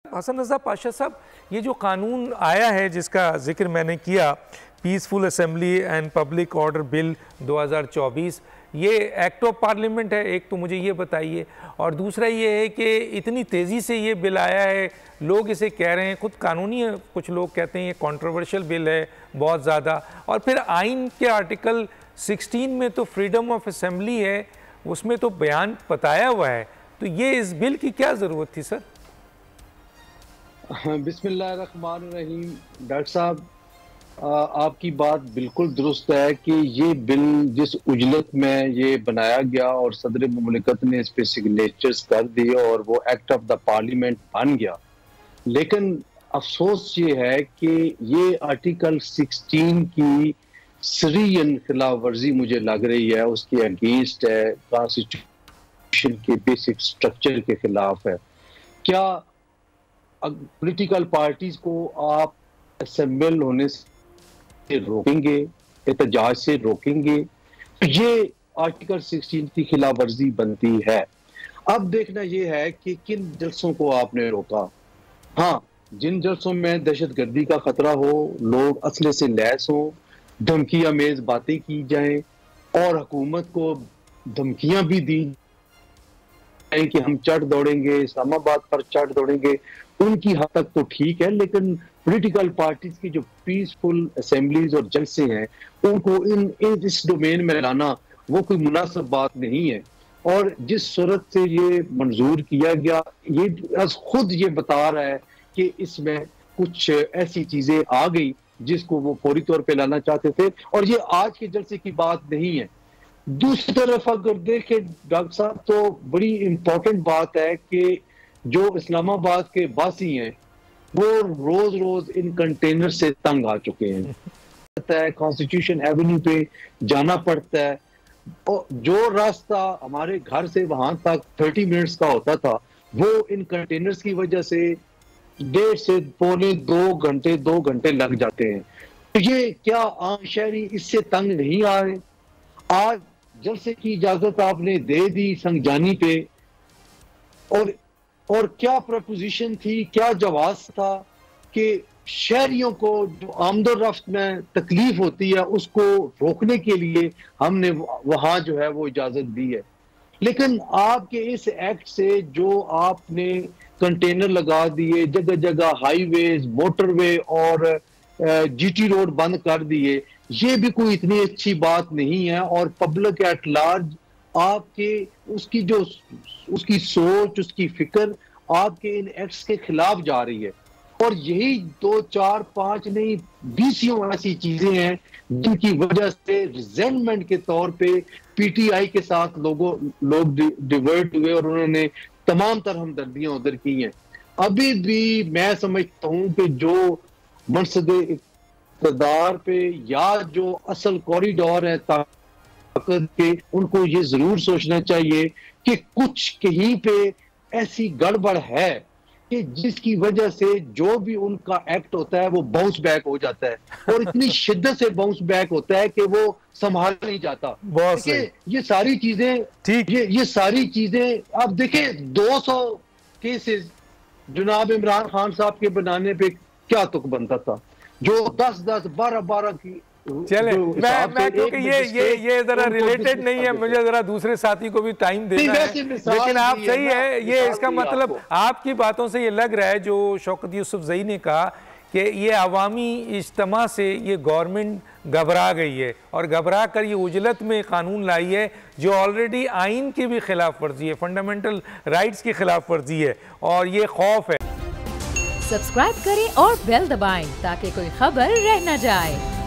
हसन रज़ा पाशा साहब, ये जो कानून आया है जिसका जिक्र मैंने किया, peaceful assembly and public order bill 2024, ये एक्ट ऑफ पार्लियामेंट है। एक तो मुझे ये बताइए, और दूसरा ये है कि इतनी तेज़ी से ये बिल आया है, लोग इसे कह रहे हैं, खुद कानूनी है, कुछ लोग कहते हैं ये कंट्रोवर्शियल बिल है बहुत ज़्यादा, और फिर आइन के आर्टिकल 16 में तो फ्रीडम ऑफ असेंबली है, उसमें तो बयान बताया हुआ है, तो ये इस बिल की क्या ज़रूरत थी सर? बिस्मिल्लाहिर्रहमानिर्रहीम। डॉक्टर साहब, आपकी बात बिल्कुल दुरुस्त है कि ये बिल जिस उजलत में ये बनाया गया और सदर मुमलिकत ने इस पे सिग्नेचर्स कर दिए और वो एक्ट ऑफ द पार्लियामेंट बन गया, लेकिन अफसोस ये है कि ये आर्टिकल 16 की सरीयन खिलाफ वर्जी मुझे लग रही है, उसके अगेंस्ट है, कॉन्स्टिट्यूशन के बेसिक स्ट्रक्चर के खिलाफ है। क्या पॉलिटिकल पार्टीज को आप असेंबल होने से रोकेंगे, एहतजाज से रोकेंगे? तो ये आर्टिकल 16 की खिलाफ वर्जी बनती है। अब देखना यह है कि किन जलसों को आपने रोका। हाँ, जिन जलसों में दहशतगर्दी का खतरा हो, लोग असले से लैस हो, धमकी अमेज बातें की जाएं और हुकूमत को धमकियां भी दी कि हम चढ़ दौड़ेंगे, इस्लामाबाद पर चढ़ दौड़ेंगे, उनकी हद तक तो ठीक है, लेकिन पॉलिटिकल पार्टीज की जो पीसफुल असेंबलीज और जलसे हैं, उनको इस डोमेन में लाना वो कोई मुनासिब बात नहीं है। और जिस सूरत से ये मंजूर किया गया, ये खुद ये बता रहा है कि इसमें कुछ ऐसी चीजें आ गई जिसको वो फौरी तौर पे लाना चाहते थे, और ये आज के जलसे की बात नहीं है। दूसरी तरफ अगर देखें डॉक्टर साहब, तो बड़ी इंपॉर्टेंट बात है कि जो इस्लामाबाद के वासी हैं वो रोज रोज इन कंटेनर से तंग आ चुके हैं। कॉन्स्टिट्यूशन एवेन्यू पे जाना पड़ता है, और जो रास्ता हमारे घर से वहां तक 30 मिनट्स का होता था, वो इन कंटेनर्स की वजह से 1.5 से पौने 2 घंटे लग जाते हैं। तो ये क्या आम शहरी इससे तंग नहीं आ रहे? आज जलसे की इजाजत आपने दे दी संगजानी पे, और क्या प्रपोजिशन थी, क्या जवाब था कि शहरियों को जो आमदोरफ्त में तकलीफ होती है उसको रोकने के लिए हमने वहां जो है वो इजाजत दी है। लेकिन आपके इस एक्ट से जो आपने कंटेनर लगा दिए, जगह जगह हाईवेज, मोटरवे और जीटी रोड बंद कर दिए, ये भी कोई इतनी अच्छी बात नहीं है। और पब्लिक एट लार्ज आपके उसकी सोच, उसकी फिक्र आपके इन एक्ट्स के खिलाफ जा रही है। और यही 2, 4, 5 नहीं, 20 ऐसी चीजें हैं जिनकी वजह से रिजेंटमेंट के तौर पे पीटीआई के साथ लोग डिवर्ट हुए और उन्होंने तमाम तरह हमदर्दियां उधर की हैं। अभी भी मैं समझता हूं कि जो मनसद इक़्तिदार पे या जो असल कॉरिडोर है ताकत के, उनको ये जरूर सोचना चाहिए कि कुछ कहीं पे ऐसी गड़बड़ है कि जिसकी वजह से जो भी उनका एक्ट होता है वो बाउंस बैक हो जाता है, और इतनी शिद्दत से बाउंस बैक होता है कि वो संभाल नहीं जाता। ये सारी चीजें ठीक, ये सारी चीजें आप देखें, 200 केसेस जनाब इमरान खान साहब के बनाने पे क्या तुक बनता था, जो 10-10, 12-12 की। चले, मैं क्योंकि ये जरा रिलेटेड नहीं है, मुझे जरा दूसरे साथी को भी टाइम देना है, लेकिन आप सही है, ये इसका मतलब आपकी बातों से ये लग रहा है जो शौकत यूसुफजई ने कहा कि ये अवामी इज्तिमा से ये गवर्नमेंट घबरा गई है और घबरा कर ये उजलत में कानून लाई है जो ऑलरेडी आइन की भी खिलाफ वर्जी है, फंडामेंटल राइट्स की खिलाफ वर्जी है, और ये खौफ है। सब्सक्राइब करें और बेल दबाएं ताकि कोई खबर रह न जाए।